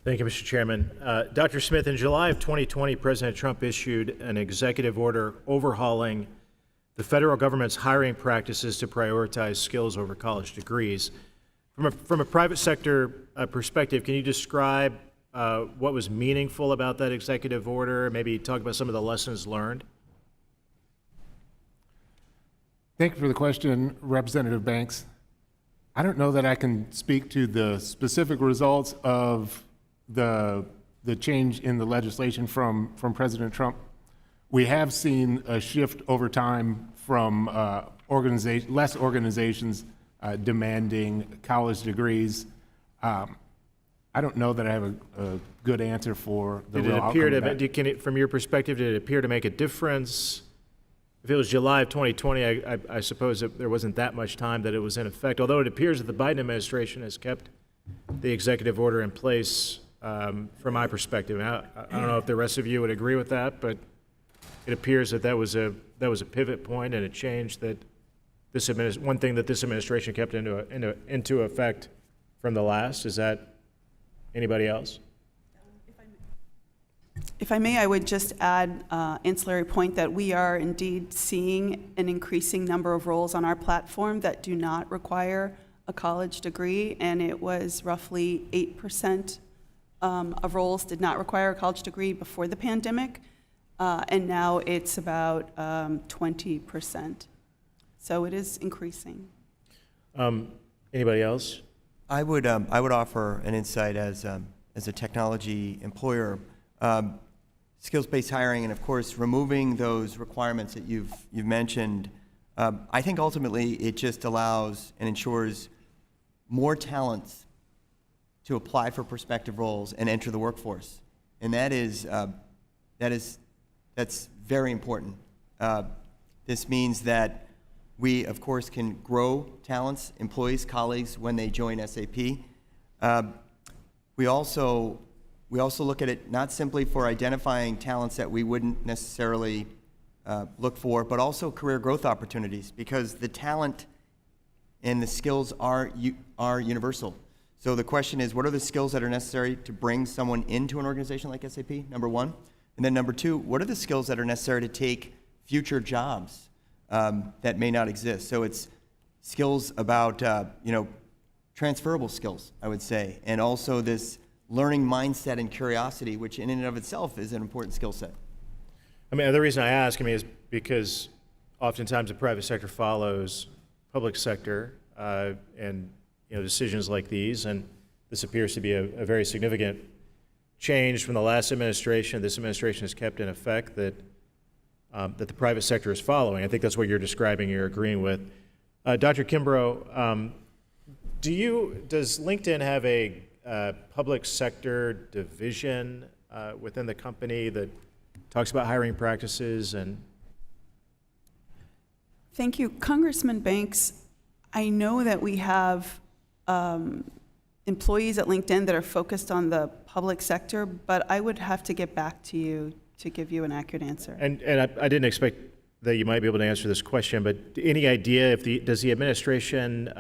Thank you, Mr. Chairman. Dr. Smith, in July of 2020, President Trump issued an executive order overhauling the federal government's hiring practices to prioritize skills over college degrees. From a private sector perspective, can you describe what was meaningful about that executive order? Maybe talk about some of the lessons learned. Thank you for the question, Representative Banks. I don't know that I can speak to the specific results of the change in the legislation from President Trump. We have seen a shift over time from less organizations demanding college degrees. I don't know that I have a good answer for the real outcome. From your perspective, did it appear to make a difference? If it was July of 2020, I suppose there wasn't that much time that it was in effect, although it appears that the Biden administration has kept the executive order in place from my perspective. I don't know if the rest of you would agree with that, but it appears that that was a pivot point and a change that one thing that this administration kept into effect from the last. Is that anybody else? If I may, I would just add ancillary point that we are indeed seeing an increasing number of roles on our platform that do not require a college degree, and it was roughly 8% of roles did not require a college degree before the pandemic, and now it's about 20%. So it is increasing. Anybody else? I would offer an insight as a technology employer. Skills-based hiring, and of course removing those requirements that you've mentioned, I think ultimately it just allows and ensures more talents to apply for prospective roles and enter the workforce, and that's very important. This means that we, of course, can grow talents, employees, colleagues when they join SAP. We also look at it not simply for identifying talents that we wouldn't necessarily look for, but also career growth opportunities, because the talent and the skills are universal. So the question is, what are the skills that are necessary to bring someone into an organization like SAP, number one? And then number two, what are the skills that are necessary to take future jobs that may not exist? So it's skills about, transferable skills, I would say, and also this learning mindset and curiosity, which in and of itself is an important skill set. I mean, the reason I ask, is because oftentimes the private sector follows public sector and decisions like these, and this appears to be a very significant change from the last administration. This administration has kept in effect that the private sector is following. I think that's what you're describing, you're agreeing with. Dr. Kimbrough, does LinkedIn have a public sector division within the company that talks about hiring practices? And thank you, Congressman Banks. I know that we have employees at LinkedIn that are focused on the public sector, but I would have to get back to you to give you an accurate answer. And I didn't expect that you might be able to answer this question, but any idea does the administration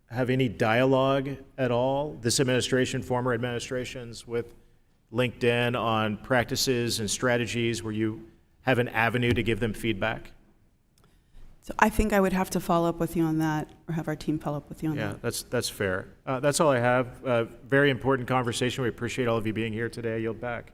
have any dialogue at all, this administration, former administrations, with LinkedIn on practices and strategies where you have an avenue to give them feedback? So I think I would have to follow up with you on that, or have our team follow up with you on that. Yeah, that's fair. That's all I have. Very important conversation. We appreciate all of you being here today. I yield back.